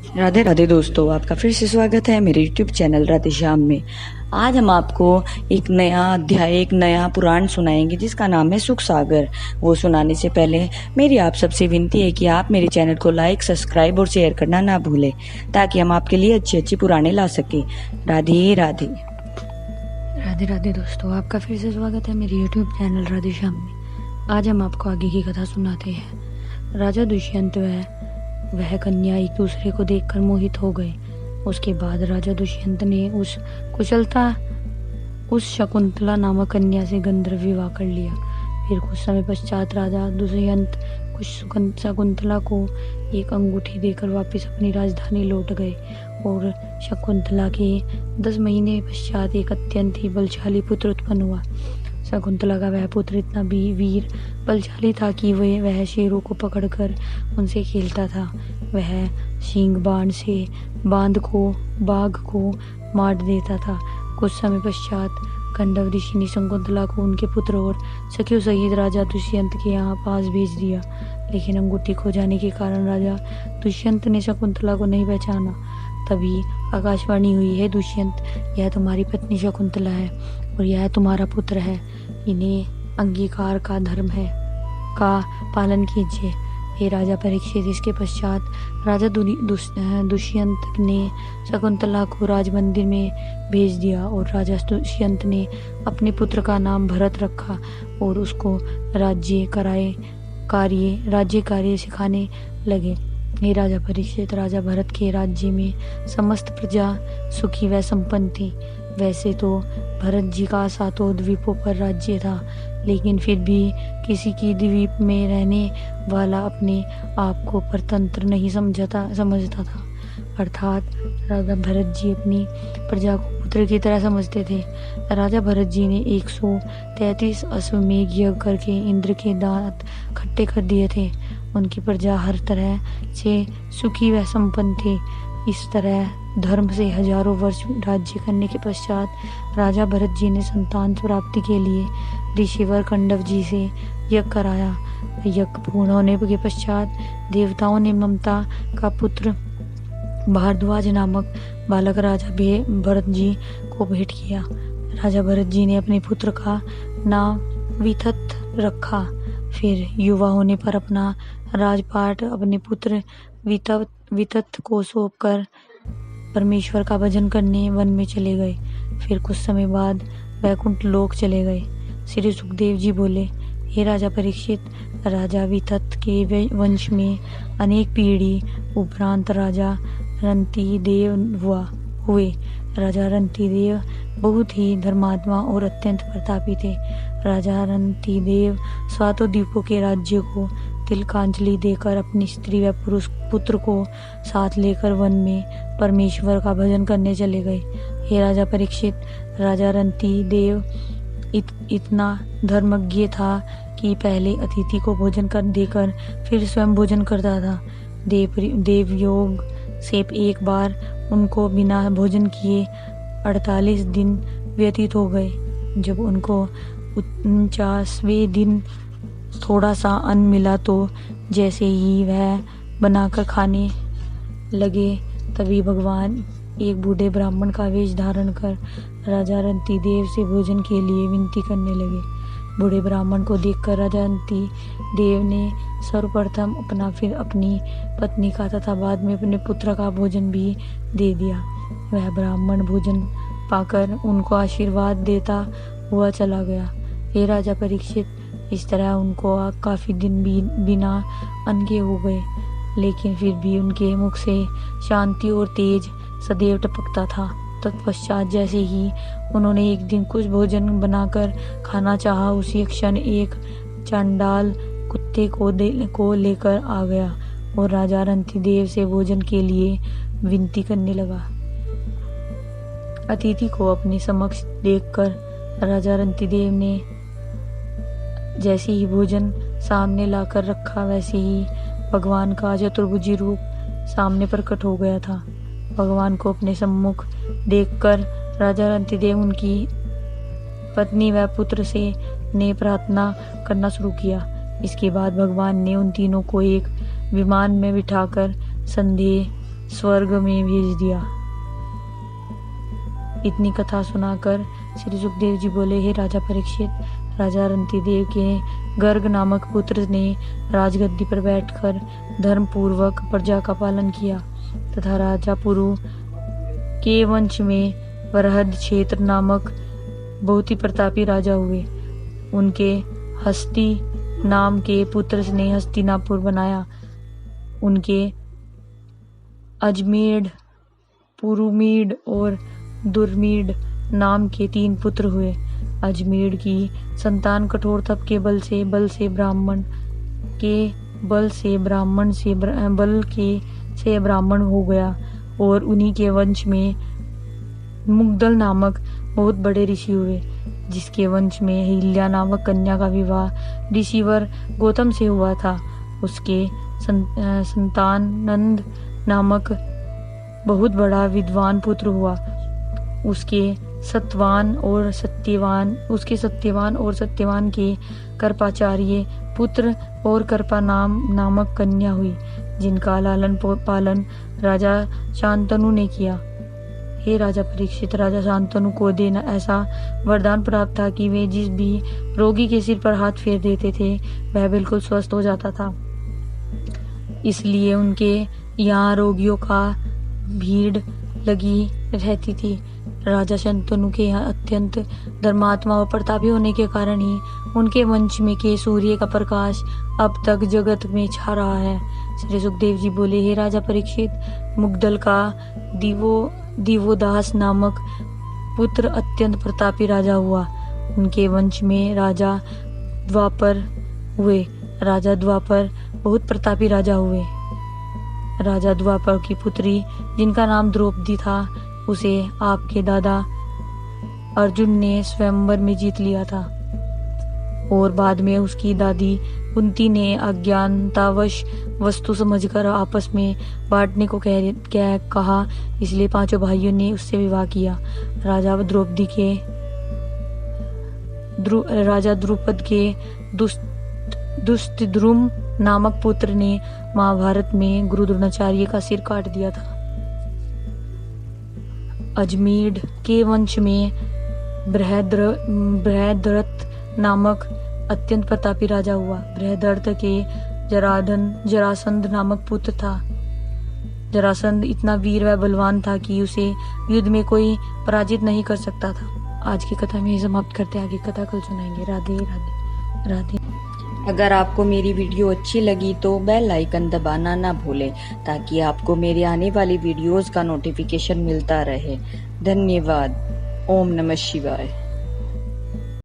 राधे राधे दोस्तों, आपका फिर से स्वागत है मेरे YouTube चैनल राधे श्याम में। आज हम आपको एक नया अध्याय, एक नया पुराण सुनाएंगे जिसका नाम है सुख सागर। वो सुनाने से पहले मेरी आप सबसे विनती है कि आप मेरे चैनल को लाइक, सब्सक्राइब और शेयर करना ना भूलें, ताकि हम आपके लिए अच्छी अच्छी पुराने ला सकें। राधे राधे। राधे राधे दोस्तों, आपका फिर से स्वागत है मेरे YouTube चैनल राधे श्याम में। आज हम आपको आगे की कथा सुनाते हैं। राजा दुष्यंत वह कन्या एक दूसरे को देखकर मोहित हो गए। उसके बाद राजा दुष्यंत ने उस शकुंतला नामक कन्या से गंधर्व विवाह कर लिया। फिर कुछ समय पश्चात राजा दुष्यंत शकुंतला को एक अंगूठी देकर वापस अपनी राजधानी लौट गए और शकुंतला के 10 महीने पश्चात एक अत्यंत ही बलशाली पुत्र उत्पन्न हुआ। शकुंतला का वह पुत्र इतना भी वीर बलशाली था कि वह शेरों को पकड़कर उनसे खेलता था। वह सींग बाण से बाघ को मार देता था। कुछ समय पश्चात खंडव ऋषि ने शकुंतला को उनके पुत्र और सखियों सहित राजा दुष्यंत के यहाँ पास भेज दिया, लेकिन अंगूठी खो जाने के कारण राजा दुष्यंत ने शकुंतला को नहीं पहचाना। तभी आकाशवाणी हुई, है दुष्यंत, यह तुम्हारी पत्नी शकुंतला है और यह तुम्हारा पुत्र है। इन्हें अंगीकार का धर्म है का पालन कीजिए, हे राजा परीक्षित। इसके पश्चात राजा दुष्यंत ने शकुंतला को राजमंदिर में भेज दिया और राजा दुष्यंत ने अपने पुत्र का नाम भरत रखा और उसको राज्य कार्य सिखाने लगे। हे राजा परीक्षित, राजा भरत के राज्य में समस्त प्रजा सुखी व संपन्न थी। वैसे तो भरत जी का 7 द्वीपों पर राज्य था, लेकिन फिर भी किसी की द्वीप में रहने वाला अपने आप को परतंत्र नहीं समझता था। अर्थात राजा भरत जी अपनी प्रजा को पुत्र की तरह समझते थे। राजा भरत जी ने 133 अश्वमेघ यज्ञ करके इंद्र के दांत खट्टे कर दिए थे। उनकी प्रजा हर तरह से सुखी व संपन्न थी। इस तरह धर्म से हजारों वर्ष राज्य करने के पश्चात राजा भरत जी ने संतान प्राप्ति के लिए ऋषिवर खंडव जी से यज्ञ कराया। यज्ञ पूर्ण होने के पश्चात देवताओं ने ममता का पुत्र भारद्वाज नामक बालक राजा भरत जी को भेंट किया। राजा भरत जी ने अपने पुत्र का नाम वितत रखा। फिर युवा होने पर अपना राजपाट अपने पुत्र वितत को सौंपकर परमेश्वर का भजन करने वन में चले गए। फिर कुछ समय बाद वैकुंठ लोक चले गए। श्री सुखदेव जी बोले, हे राजा परीक्षित, राजा वितत के वंश में अनेक पीढ़ी उपरांत राजा रंतिदेव हुए। राजा रंतिदेव बहुत ही धर्मात्मा और अत्यंत प्रतापी थे। राजा रंतिदेव 7 द्वीपों के राज्य को तिलकांजलि देकर अपनी स्त्री व पुत्र को साथ लेकर वन में परमेश्वर का भजन करने चले गए। हे राजा परीक्षित, राजा रंतिदेव इतना धर्मज्ञ था कि पहले अतिथि को भोजन देकर फिर स्वयं भोजन करता था। देवयोग से एक बार उनको बिना भोजन किए 48 दिन व्यतीत हो गए। जब उनको 49वें दिन थोड़ा सा अन्न मिला तो जैसे ही वह बनाकर खाने लगे, तभी भगवान एक बूढ़े ब्राह्मण का वेश धारण कर राजा रंतिदेव से भोजन के लिए विनती करने लगे। बूढ़े ब्राह्मण को देखकर राजा रंतिदेव ने सर्वप्रथम अपना, फिर अपनी पत्नी का तथा बाद में अपने पुत्र का भोजन भी दे दिया। वह ब्राह्मण भोजन पाकर उनको आशीर्वाद देता हुआ चला गया। हे राजा परीक्षित, इस तरह उनको काफी दिन बिना अन्न के हो गए, लेकिन फिर भी उनके मुख से शांति और तेज सदैव टपकता था। तत्पश्चात जैसे ही उन्होंने एक दिन कुछ भोजन बनाकर खाना चाहा, उसी क्षण एक चांडाल कुत्ते को लेकर आ गया और राजा रंतिदेव से भोजन के लिए विनती करने लगा। अतिथि को अपने समक्ष देखकर राजा रंतिदेव ने जैसे ही भोजन सामने लाकर रखा, वैसे ही भगवान का चतुर्भुजी रूप सामने प्रकट हो गया था। भगवान को अपने सम्मुख देखकर राजा रंतिदेव उनकी पत्नी व पुत्र से ने प्रार्थना करना शुरू किया। इसके बाद भगवान ने उन तीनों को एक विमान में बिठाकर स्वर्ग में भेज दिया। इतनी कथा सुनाकर श्री सुखदेव जी बोले, हे राजा परीक्षित, राजा रंतिदेव के गर्ग नामक पुत्र ने राजगद्दी पर बैठकर धर्म पूर्वक प्रजा का पालन किया तथा राजा पुरु के वंश में वरहद क्षेत्र नामक बहुत ही प्रतापी राजा हुए। उनके हस्ती नाम के पुत्र ने हस्तिनापुर बनाया। उनके अजमेढ़, पुरुमीड और दुर्मीड नाम के 3 पुत्र हुए। अजमेढ़ की संतान कठोर तप के बल से ब्राह्मण हो गया और उन्हीं के वंश में मुग्दल नामक बहुत बड़े ऋषि हुए, जिसके वंश में हिल्या नामक कन्या का विवाह ऋषिवर गौतम से हुआ था। उसके संतान नंद नामक बहुत बड़ा विद्वान पुत्र हुआ। उसके सत्यवान और सत्यवान के कर्पाचार्य पुत्र और कर्पा नामक कन्या हुई, जिनका लालन पालन राजा शांतनु ने किया। हे राजा परीक्षित, राजा शांतनु को देना ऐसा वरदान प्राप्त था कि वे जिस भी रोगी के सिर पर हाथ फेर देते थे वह बिल्कुल स्वस्थ हो जाता था। इसलिए उनके यहाँ रोगियों का भीड़ लगी रहती थी। राजा शांतनु के यहाँ अत्यंत धर्मात्मा और प्रतापी होने के कारण ही उनके वंश में के सूर्य का प्रकाश अब तक जगत में छा रहा है। श्री सुखदेव जी बोले, हे राजा परीक्षित, मुग्दल का दिवोदास नामक पुत्र अत्यंत प्रतापी राजा हुआ। उनके वंश में राजा द्वापर बहुत प्रतापी राजा हुए। राजा द्वापर की पुत्री, जिनका नाम द्रौपदी था, उसे आपके दादा अर्जुन ने स्वयंवर में जीत लिया था और बाद में उसकी दादी कुंती ने अज्ञानतावश वस्तु समझकर आपस में बांटने को कहा, इसलिए 5 भाइयों ने उससे विवाह किया। राजा द्रुपद के दुष्टद्रुम नामक पुत्र ने महाभारत में गुरु द्रोणाचार्य का सिर काट दिया था। अजमेढ़ के वंश में बृहद्रथ नामक अत्यंत प्रतापी राजा हुआ। बृहद्रथ के जरासंध नामक पुत्र था। जरासंध इतना वीर व बलवान था कि उसे युद्ध में कोई पराजित नहीं कर सकता था। आज की कथा में समाप्त करते हैं, आगे कथा कल सुनाएंगे। राधे राधे राधे। अगर आपको मेरी वीडियो अच्छी लगी तो बेल आइकन दबाना ना भूलें, ताकि आपको मेरे आने वाली वीडियोस का नोटिफिकेशन मिलता रहे। धन्यवाद। ओम नमः शिवाय।